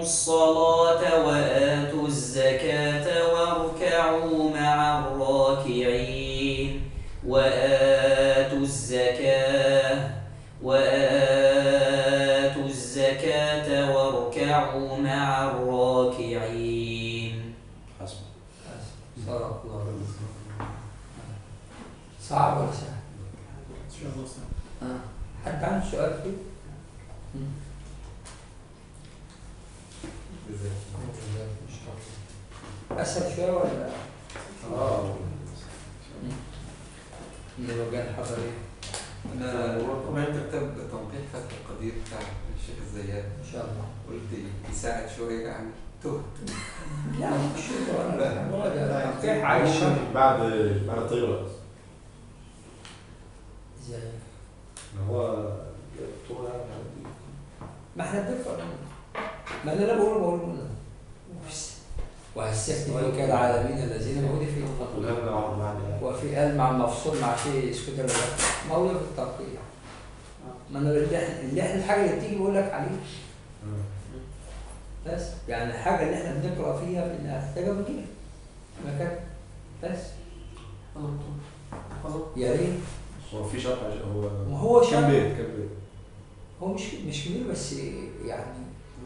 الصلاة وآتوا الزكاة واركعوا مع الراكعين وآتوا الزكاة واركعوا مع الراكعين. حسب. صدق الله. صعب ولا سهل؟ إن شاء الله سهل. حد عنده سؤال فيه؟ أسهل شوية ولا؟ من الوجه الحضري. أنا قرأت كتاب تنقيح فتح القدير بتاع الشيخ الزيات إن شاء الله. قلت يساعد شوية يعني تهت. لا مش ولا كيف عايش بعد طيرة. ازاي؟ ما هو طول ما احنا بنقرا ما اللي انا بقوله منه. وهسكت كان العالمين الذين موجودين في وفي قال مع المفصول مع شيء اسكت ولا لا موجود في الترقيع. ما انا اللي احنا الحاجه اللي بتيجي بقول لك عليها بس يعني الحاجه اللي احنا بنقرا فيها في انها محتاجه بنجيبها مكان بس يا ريت. هو في شرح هو ما هو شرح كم بيت هو مش كبير بس يعني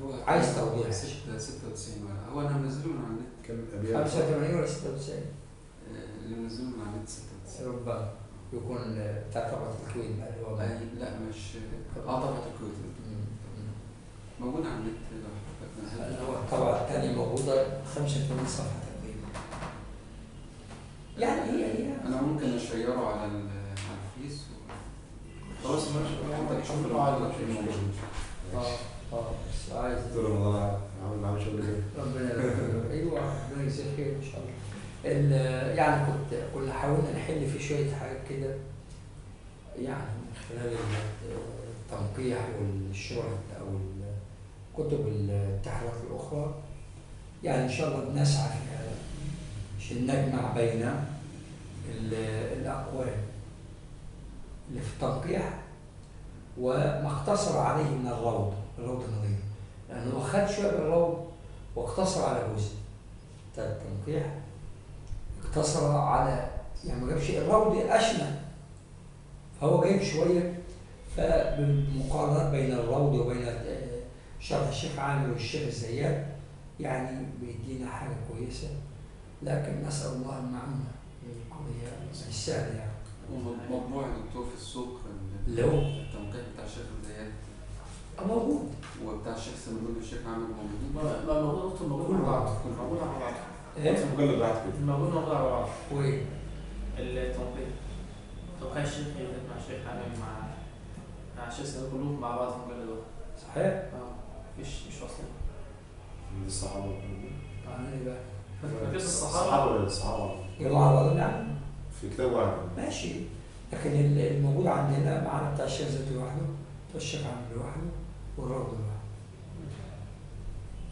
هو عايز توضيح. 96 ورقة. هو أنا منزله من على النت. كم أبيات 85 ولا 96 اللي منزله من على النت 96. ربما يكون بتاع طبعة الكويت بقى اللي هو لا مش طبعة الكويت موجود على النت لو حضرتك نزلت. اللي هو الطبعة الثانية موجودة 85 صفحة تقريبا. يعني هي أنا ممكن أشيره على الفيس خلاص ماشي. حضرتك شوف بس عايز دكتور رمضان عامل معاه شغل كده. ربنا يرحمه. ايوه ربنا يجزيه خير ان شاء الله. يعني كنا حاولنا نحل في شويه حاجات كده يعني من خلال التنقيح والشرح او كتب التحريرات الاخرى. يعني ان شاء الله بنسعى في هذا عشان نجمع بين الاقوال اللي في التنقيح وما اقتصر عليه من الروض النظير، لأنه أخذ شوية من الروض واقتصر على جزء بتاع التنقيح، اقتصر على يعني ما جابش الروض أشمل فهو جايب شوية. فبالمقارنة بين الروض وبين شرح الشيخ عامر والشيخ الزيات يعني بيدينا حاجة كويسة، لكن نسأل الله المعونة. القضية مش سهلة يعني. مطبوع دكتور في السوق اللي هو التنقيح بتاع الشيخ الزيات موجود وبتاع الشيخ سمنود والشيخ عامر موجودين. ما موجود أكتر موجود كل بعض. موجود على بعض. ايه؟ مجلد واحد كده. موجود على بعض. وايه؟ التنقيح الشيخ مع الشيخ عامر مع الشيخ سمنود كلهم مع بعض في مجلد واحد. صحيح؟ مش واصلين. من الصحابة. عن ايه بقى؟ كيف الصحابة؟ الصحابة. يلا على بعض نعم. في كتاب واحد. ماشي. لكن الموجود عندنا معانا بتاع الشيخ زيد لوحده، بتاع الشيخ عامر لوحده، والروض لوحده.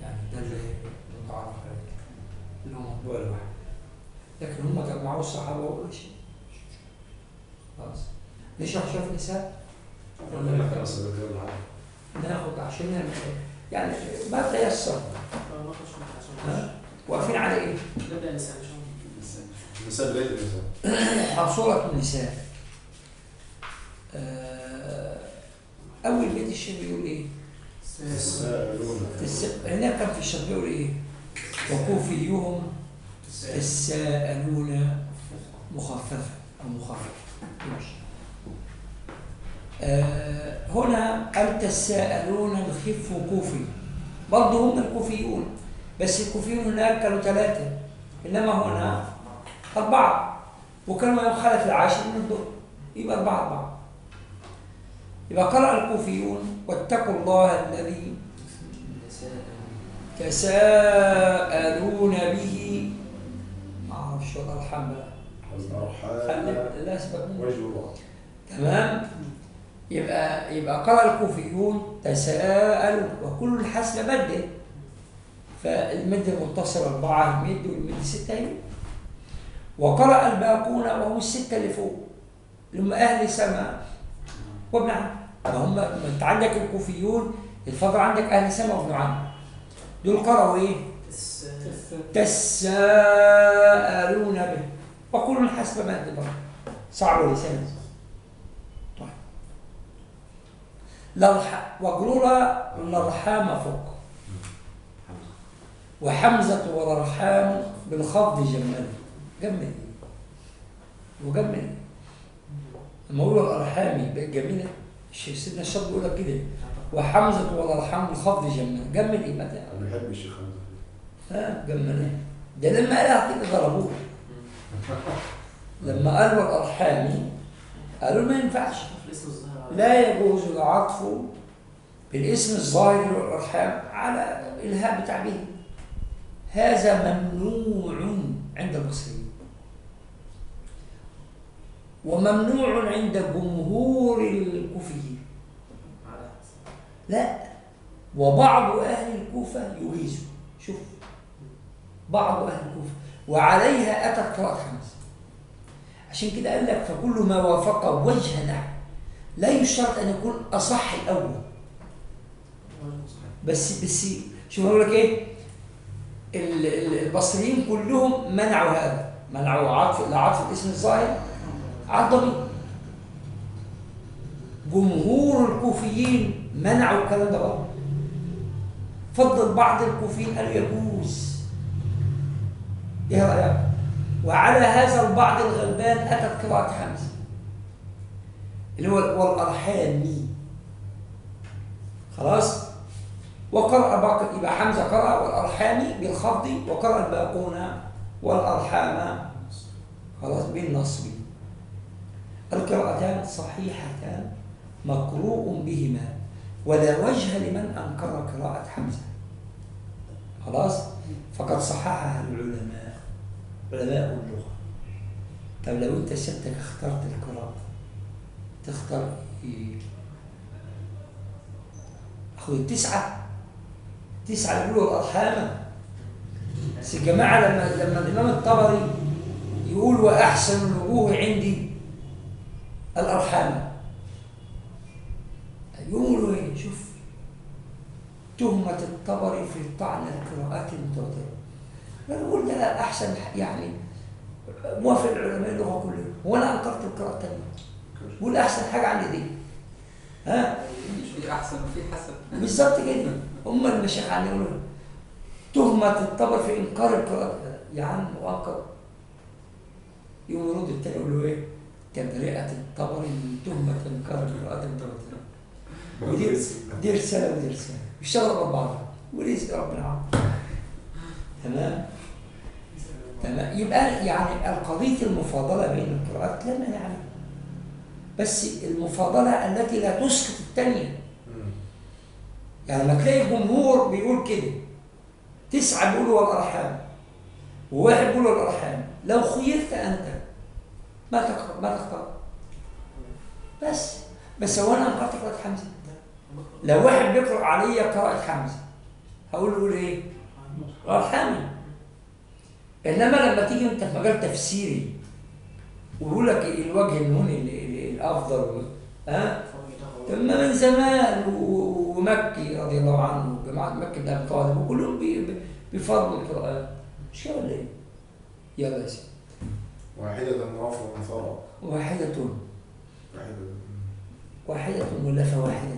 يعني ده اللي متعارف عليه اللي هو مطبوع لوحده. لكن هم جمعوا الصحابة وكل شيء. خلاص. نشرح شوية نساء؟ ناخد عشان يعني ما تيسر. واقفين على ايه؟ نبدأ النساء إن شاء الله. النساء بداية النساء. صورة النساء. أول بيت الشيخ بيقول إيه؟ هنا كان في الشيخ بيقول إيه؟ وكوفيهم السائلون مخففة أو مخففة. هنا أنت السائلون الخف كوفي برضه هم الكوفيون، بس الكوفيون هناك كانوا 3 إنما هنا 4 وكانوا يوم خلف العاشر من الظهر يبقى 4. يبقى قرأ الكوفيون واتقوا الله الذي تساءلون به. ما أعرفش ولا الحمد لله. لا أسبق تمام. يبقى قرأ الكوفيون تساءلون وكل الحسن مد، فالمد المتصل 4 يمد والمد 6 يمد. وقرأ الباقون وهم ال6 اللي فوق اللي هم أهل سماء وابن عم. فهم انت عندك الكوفيون الفضل عندك أهل سماء وابن عم، دول قرأوا إيه؟ تس تساءلون به وكل حسب ما أدبر صعب لسانه. طيب وقلولا الأرحام فوق وحمزة والأرحام بالخفض جمل وجمل لما يقولوا الأرحامي بقت جميلة الشيخ سيدنا الشاب بيقول لك كده وحمزة والأرحام بالخفض جمل إيه متى؟ أنا بحب الشيخ حمزة. جمل ده لما قالها كده ضربوه لما قالوا الأرحامي قالوا ما ينفعش الاسم الظاهر لا يجوز العطف بالاسم الظاهر والأرحام على الهاء بتاع به هذا ممنوع عند البصريين وممنوع عند جمهور الكوفيين. لا وبعض أهل الكوفة يجيزوا شوف بعض أهل الكوفة وعليها أتت قراءة حمزة عشان كده قال لك فكل ما وافق وجه نحو لا يشترط أن يكون أصح الأول بس شو بقول لك إيه البصريين كلهم منعوا هذا منعوا عطف الاسم الظاهر على الضمير. جمهور الكوفيين منعوا الكلام ده برضه فضل بعض الكوفيين قالوا يجوز. ايه رايك؟ وعلى هذا البعض الغلبان اتت قراءه حمزه اللي هو والارحامي خلاص وقرأ باقي يبقى حمزه قرأ والارحامي بالخفض وقرأ الباقون والارحام خلاص بالنصب. القراءتان صحيحتان مقروء بهما ولا وجه لمن أنكر قراءة حمزة خلاص فقد صححها العلماء علماء اللغة. طب لو أنت سبتك اخترت القراءة تختار إيه؟ أخذ التسعة يقولوا الأرحام بس الجماعة لما الإمام الطبري يقول وأحسن الوجوه عندي الأرحام يقولوا ايه شوف تهمة الطبري في طعن القراءات المتواترة بنقول ده أحسن يعني موافق العلماء اللغة كلهم وأنا أنكرت القراءة الثانية بقول أحسن حاجة عندي دي ها مش في أحسن وفي حسن بالظبط كده هم المشايخ عندنا يقولوا تهمة الطبري في إنكار القراءات يا عم وأنكر يوم يرد التاني يقولوا ايه تبرئة الطبري من تهمة إنكار القراءات المتواترة ودي رسالة ودي رسالة يشتغلوا ببعض ورزق ربنا عظيم. تمام يبقى يعني القضية المفاضلة بين القراءات لا مانع عليها بس المفاضلة التي لا تسقط الثانية. يعني لما تلاقي الجمهور بيقول كده 9 بيقولوا والأرحام وواحد بيقول والأرحام لو خيرت أنت ما تختار بس هو أنا أنكرت قراءة حمزة. لو واحد بيقرأ علي قراءة حمزة هقول له ايه؟ ارحمني. انما لما تيجي انت في مجال تفسيري ويقول لك الوجه النوني الافضل ثم من زمان ومكي رضي الله عنه وجماعه مكي بن ابي طالب وكلهم بفضل القرآن مش كده ولا ايه؟ يلا يا سيدي. واحدة رفع وانفراد. واحدة ولا فواحدة؟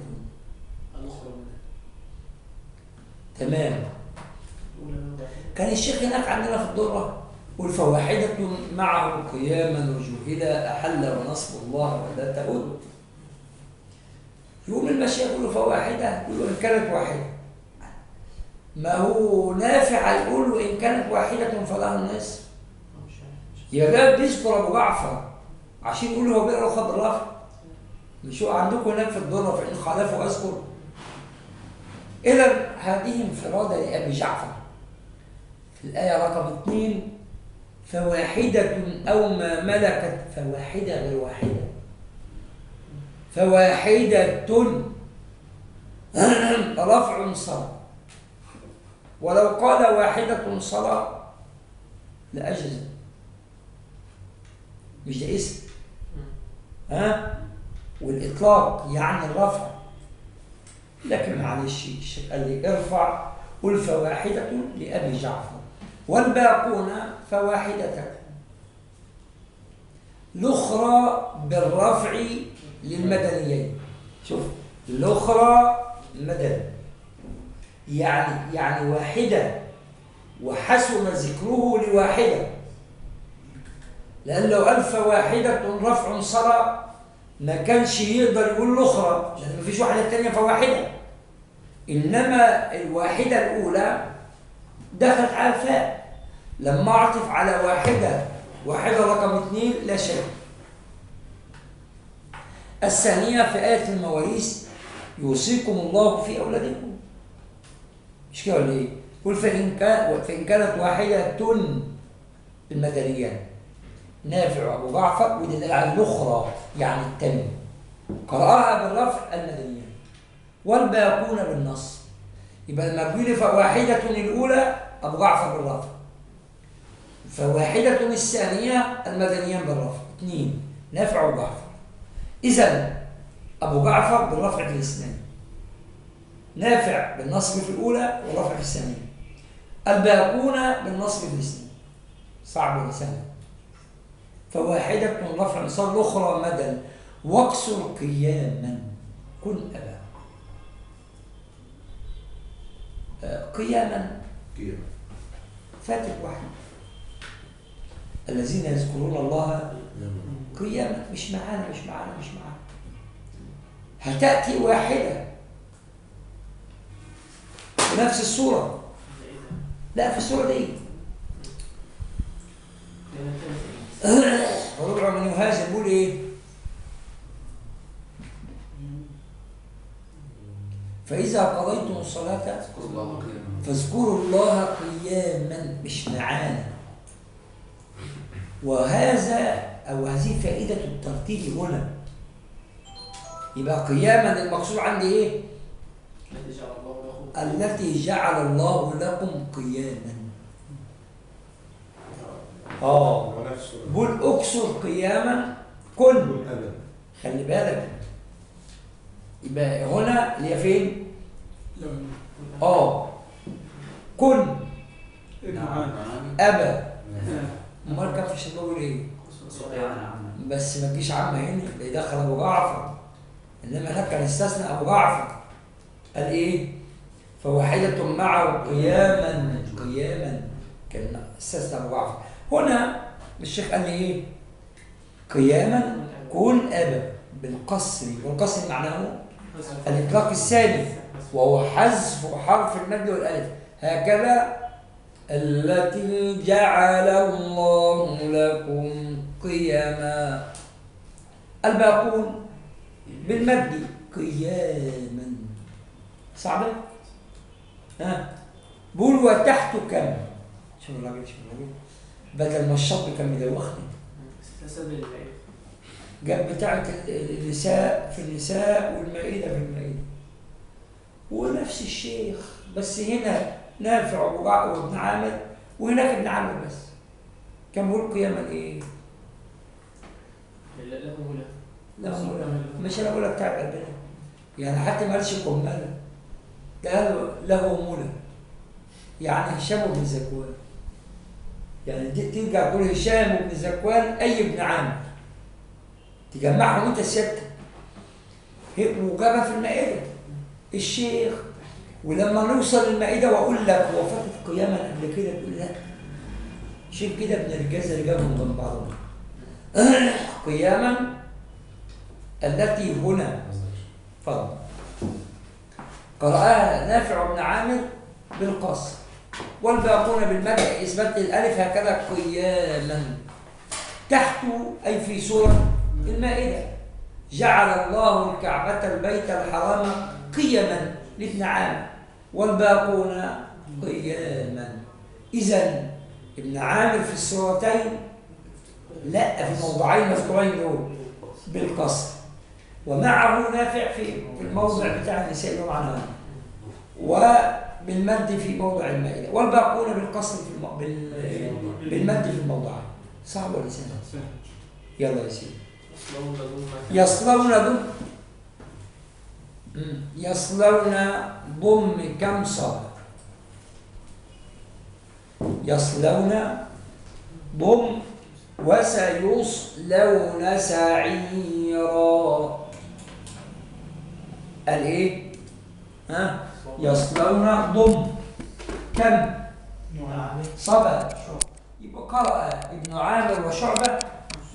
تمام. كان الشيخ هناك عندنا في الدرة يقول فواحدة معه قياما وجهدا أحل ونصب الله ولا تعود. يقوم المشايخ يقولوا فواحدة يقولوا إن كانت واحدة. ما هو نافع يقول إن كانت واحدة فلها النصف. يا رب بيذكر أبو جعفر عشان يقولوا هو بيقرأ خط الرفع. مش هو عندكم هناك في الدرة فإن خالفوا أذكر. إذا هذه انفرادة لأبي جعفر في الآية رقم 2 فواحدة أو ما ملكت فواحدة غير واحدة فواحدة رفع صلاة ولو قال واحدة صلاة لأجز مش ده اسم والإطلاق يعني الرفع. لكن معلش الشيخ قال لي ارفع قل فواحدة لأبي جعفر والباقون فواحدة. الأخرى بالرفع للمدنيين. شوف الأخرى مدني يعني واحدة، وحسن ذكره لواحدة، لأن لو قال فواحدة رفع صرى ما كانش يقدر يقول الأخرى لأن مفيش واحدة تانية فواحدة، إنما الواحدة الأولى دخلت على الفاء. لما أعطف على واحدة رقم 2 لا شيء. الثانية في آية المواريث يوصيكم الله في أولادكم، مش كده ولا إيه؟ قل فإن كانت واحدة المدنيان نافع أبو جعفر ودل على الأخرى يعني التانية قرأها بالرفع المدنيان والباقون بالنص. يبقى المبني فواحدة الأولى أبو جعفر بالرفع، فواحدة الثانية المدنيان بالرفع، 2 نافع أبو جعفر. إذن أبو جعفر بالرفع في الاثنين، نافع بالنصب في الأولى والرفع في الثانية، الباقون بالنصب في الاثنين. صعب وسهل. فواحدة رفع صار الأخرى مدى واكسر قياما كن أبا. قياما فاتت واحد. الذين يذكرون الله قياما، مش معانا. هتأتي واحدة بنفس الصورة. لا في الصورة دي وربع من يهاجم بيقول ايه؟ فإذا قضيتم الصلاة فاذكروا الله قياما، مش معانا. وهذا أو هذه فائدة الترتيب هنا. يبقى قياما المقصود عندي ايه؟ التي جعل الله لكم قياما. بقول اكسر قياما كن أبدا. خلي بالك يبقى هنا اللي هي فين؟ كن أبا. امال كان في الشباب يقول ايه؟ بس ما تجيش عامة هنا ده يدخل ابو جعفر، انما هناك كان استثنى ابو جعفر قال ايه؟ فواحدة معه قياما كان استثنى ابو جعفر. هنا الشيخ قال لي ايه؟ قياما كن أبا بالقصر، والقصر معناه الإطلاق الثاني وهو حذف حرف المد والألف. هكذا التي جعل الله لكم قياما. الباقون بالمد قياما. صعبة؟ بقول وتحت كم؟ شوف الراجل بدل ما الشط كان مدوخني جاب بتاعة النساء في النساء والمائدة في المائدة ونفس الشيخ، بس هنا نافع وابن عامر وهناك ابن عامر بس. كان بيقول قياما ايه؟ لا مش انا بقول لك بتاع قلبنا يعني، حتى ما قالش قمالة، ده له مولى يعني هشام بن زكوان. يعني دي ترجع تقول هشام بن زكوان اي ابن عامر تجمعهم انت الستة وجابها في المائدة الشيخ. ولما نوصل للمائدة واقول لك هو فاتت قياما قبل كده تقول لا شيل كده ابن الرجازة اللي جابهم من بعضهم. قياما التي هنا فضل قرأها نافع بن عامر بالقصر والباقون بالمد إثبات الألف هكذا قياما. تحت أي في سورة المائدة جعل الله الكعبة البيت الحرام قيما لابن عامر والباقون قياما. إذن ابن عامر في السورتين لا في الموضعين المذكورين دول بالقصر، ومعه نافع في الموضع بتاع النساء اللي هو معناه، وبالمد في موضع المائدة، والباقون بالقصر في بالمد في الموضعين. صعب ولا سهل؟ يلا يا سيدي. يصلون ضم كم صار يصلون ضم وسيصلون سعيرا. قال ايه؟ ها؟ يصلون ضم كم؟ صبا. يبقى قرأ ابن عامر وشعبة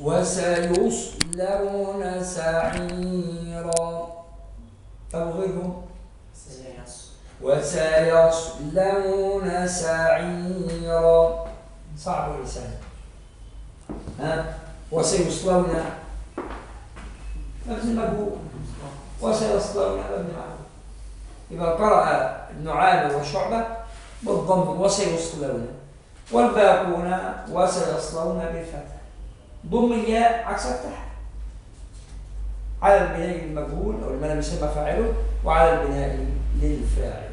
وسيصلون سعيرا. طب غيرهم؟ وسيصلون سعيرا. صعب ولا سهل؟ ها؟ وسيصلون مبني مجهول، وسيصلون مبني معروف. يبقى قرأ ابن عامر وشعبة بالضم وسيصلون، والباقون وسيصلون بالفتح. ضم الياء عكس الفتح على البناء المجهول او ما لم يسمى فاعله، وعلى البناء للفاعل.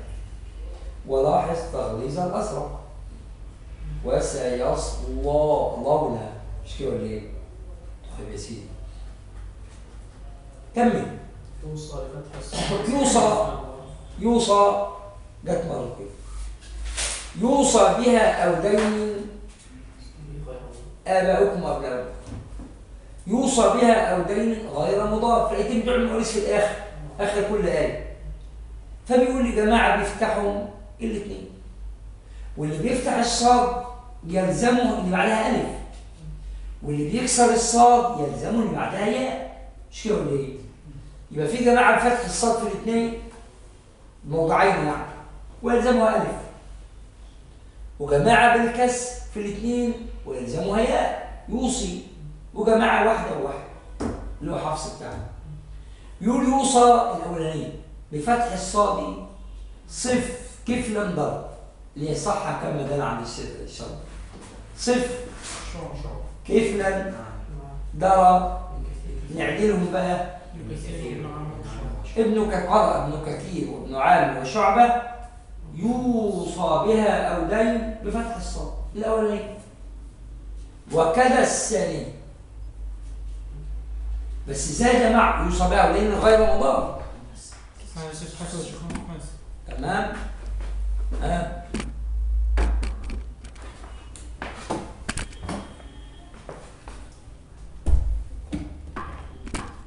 ولاحظ تغليظ الازرق وسيصلون، مش كده ولا ايه؟ طيب يا سيدي كمل. يوصى جت مرتين. يوصى بها او دين آباؤكم وأبناؤكم. يوصى بها أو دين غير مضاف، فالآيتين بتوع المؤنث في الآخر، آخر كل آية. فبيقول لي جماعة بيفتحهم الاثنين، واللي بيفتح الصاد يلزمه اللي بعدها ألف، واللي بيكسر الصاد يلزمه اللي بعدها ياء. مش كده ولا إيه؟ يبقى في جماعة بفتح الصاد في الاثنين موضعين يعني ويلزمها ألف، وجماعة بالكسر في الاثنين ويلزمها ياء يوصي، وجماعة واحدة وواحدة اللي هو حفص بتاعنا. يقول يوصى الأولانية بفتح الصاد صف كفلا ضرب، اللي هي صح كما دل عند الشرط. صف كفلا ضرب، نعدلهم بقى. ابن كثير وابن عامر وشعبة يوصى بها أو دين بفتح الصاد الأولانية، وكذا الثاني. بس ازاي يا جماعه يوصى بها ولان غير مضاف؟ تمام.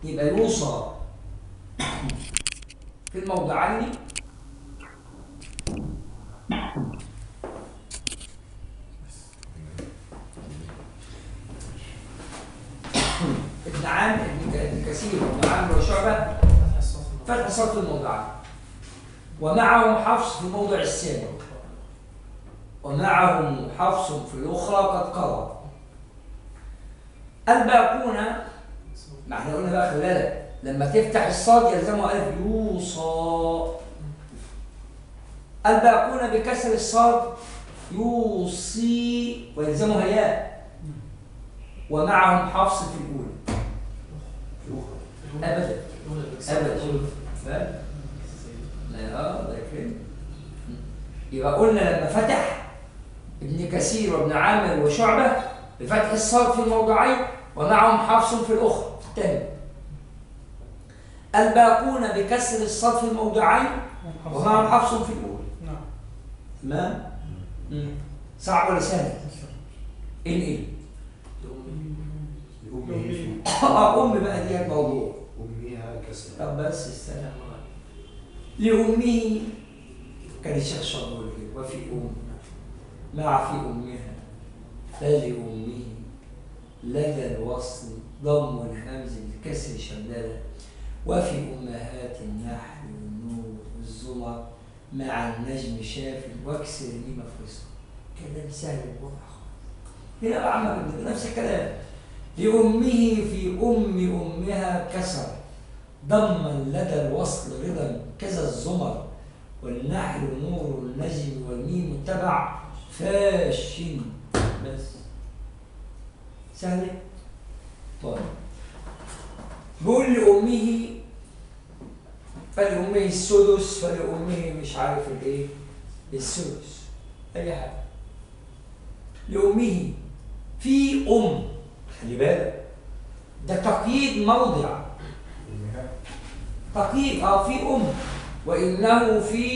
يبقى يوصى في الموضعين ابن عامر ابن كثير وابن عامر وشعبة فتح الصاد في الموضعين، ومعهم حفص في الموضع الثاني، ومعهم حفص في الأخرى قد قرأ. الباقون ما احنا قلنا بقى خلي بالك لما تفتح الصاد يلزمه ألف يوصى. الباقون بكسر الصاد يوصي ويلزمها ياء، ومعهم حفص في الأولى أبدا أبدا. لا يكرم. يبقى قلنا لما فتح ابن كثير وابن عامر وشعبة بفتح الصاد في الموضعين ومعهم حفص في الأخرى في الثاني. الباقون بكسر الصاد في الموضعين ومعهم حفص في الأولى. تمام؟ صعب ولا سهل؟ إيه؟ أم بقى دي الموضوع. أمها كسر. طب بس استنى. لأمه كان الشيخ شربول كده، وفي مع في أمها فلأمه لدى الوصل ضم الهمز الكسر شدادة، وفي أمهات النحل والنور والزمر مع النجم شاف واكسر ميم فصل. كلام سهل وواضح. هنا بقى عمل نفس الكلام. لأمه في أمها كسر ضما لدى الوصل رضا كذا الزمر، والنحل نور النجم والميم تبع فاش. بس سهل. طيب بقول لأمه فلأمه السدس، فلأمه مش عارف الايه السدس، أي حاجة. لأمه في خلي بالك ده تقييد موضع. تقييد في وإنه في